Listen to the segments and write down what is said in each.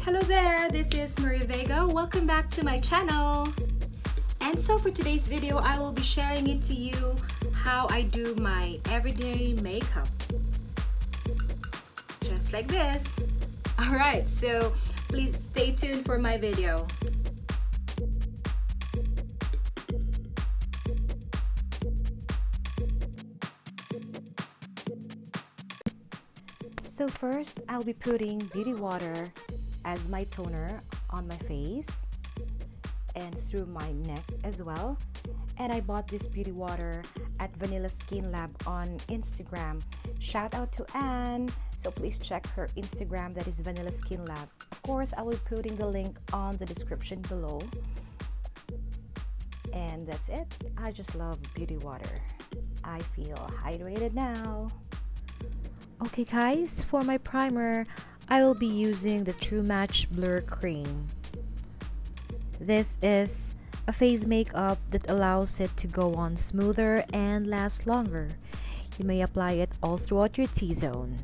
Hello there, this is Marie Vega. Welcome back to my channel. And so for today's video, I will be sharing it to you how I do my everyday makeup. Just like this. Alright, so please stay tuned for my video. So first, I'll be putting beauty water as my toner on my face and through my neck as well. And I bought this beauty water at Vanilla Skin Lab on Instagram. Shout out to Anne. So please check her Instagram, that is Vanilla Skin Lab. Of course, I will be putting the link on the description below. And that's it. I just love beauty water. I feel hydrated now. Okay guys, for my primer, I will be using the True Match Blur Cream. This is a face makeup that allows it to go on smoother and last longer. You may apply it all throughout your T-zone.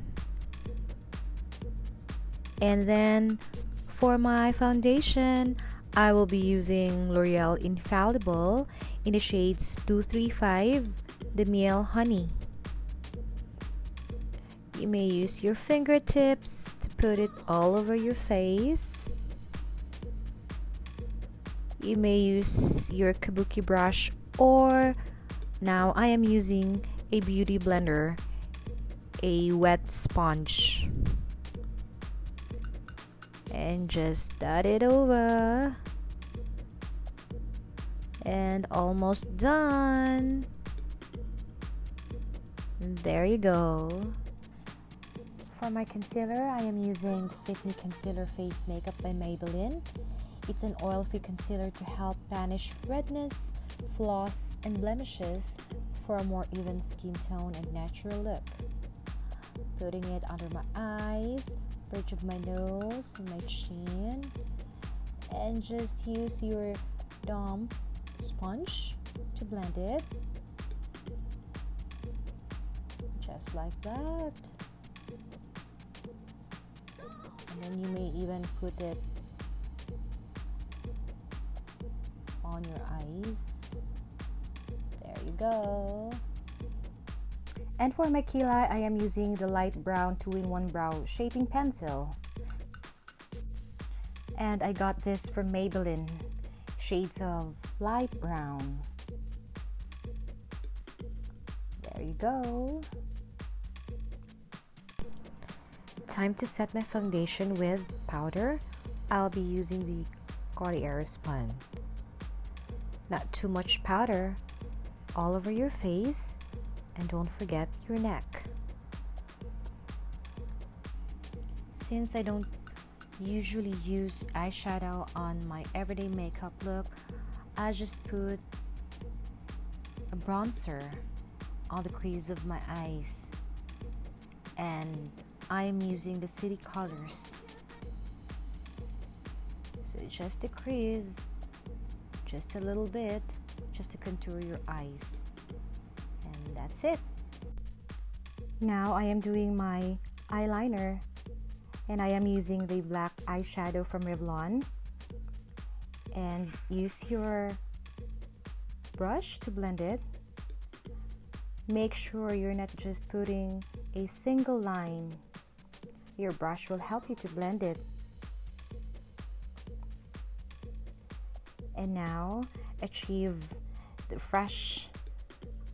And then for my foundation, I will be using L'Oreal Infallible in the shades 235, the Miel Honey. You may use your fingertips to put it all over your face. You may use your kabuki brush, or now I am using a beauty blender, a wet sponge, and just dot it over. And almost done. There you go. For my concealer, I am using Fit Me Concealer Face Makeup by Maybelline. It's an oil-free concealer to help banish redness, flaws, and blemishes for a more even skin tone and natural look. Putting it under my eyes, bridge of my nose, my chin, and just use your damp sponge to blend it. Just like that. And then you may even put it on your eyes. There you go. And for my key eye, I am using the light brown 2-in-1 brow shaping pencil. And I got this from Maybelline, shades of light brown. There you go. Time to set my foundation with powder. I'll be using the Coty airspun. Not too much powder, all over your face, and don't forget your neck. Since I don't usually use eyeshadow on my everyday makeup look, I just put a bronzer on the crease of my eyes, and I am using the City Colors. So just a crease, just a little bit, just to contour your eyes. And that's it. Now I am doing my eyeliner, and I am using the black eyeshadow from Revlon. And use your brush to blend it. Make sure you're not just putting a single line. Your brush will help you to blend it. And now achieve the fresh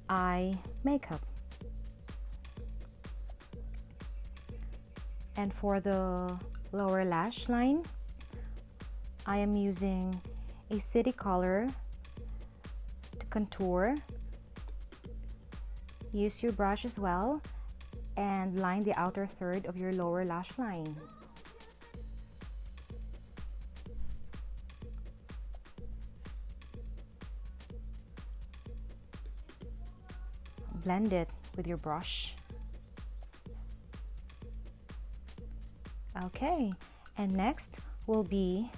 eye makeup. And for the lower lash line, I am using a City Color to contour. Use your brush as well and line the outer third of your lower lash line. Blend it with your brush. Okay, and next will be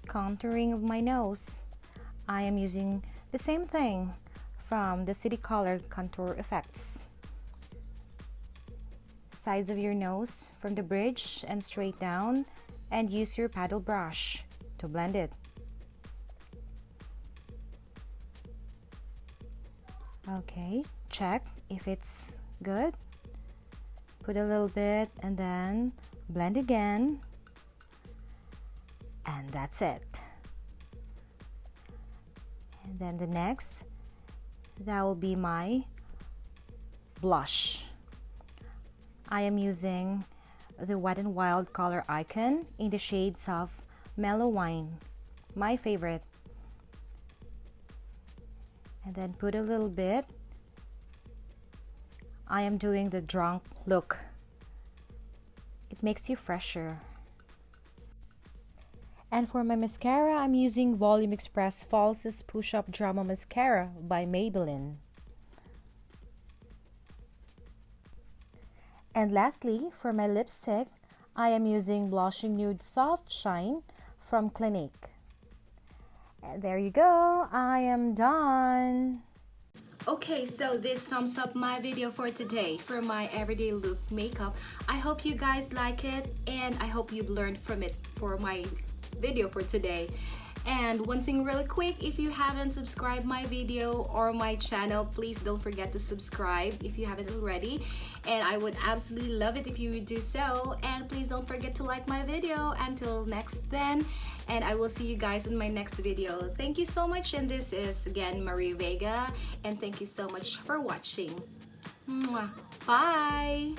contouring of my nose. I am using the same thing from the City Color Contour Effects. Sides of your nose from the bridge and straight down, and use your paddle brush to blend it. Okay, check if it's good. Put a little bit and then blend again. And that's it. And then the next, that will be my blush. I am using the Wet n Wild color icon in the shades of Mellow Wine, my favorite. And then put a little bit. I am doing the drunk look. It makes you fresher. And for my mascara, I'm using Volume Express Falsies Push-Up Drama Mascara by Maybelline. And lastly, for my lipstick, I am using Blushing Nude Soft Shine from Clinique. And there you go, I am done. Okay, so this sums up my video for today for my everyday look makeup. I hope you guys like it and I hope you've learned from it for my video for today. And one thing really quick, if you haven't subscribed my video or my channel, please don't forget to subscribe if you haven't already, and I would absolutely love it if you would do so. And please don't forget to like my video. Until next then, and I will see you guys in my next video. Thank you so much, and this is again Marie Vega, and thank you so much for watching. Mwah. Bye.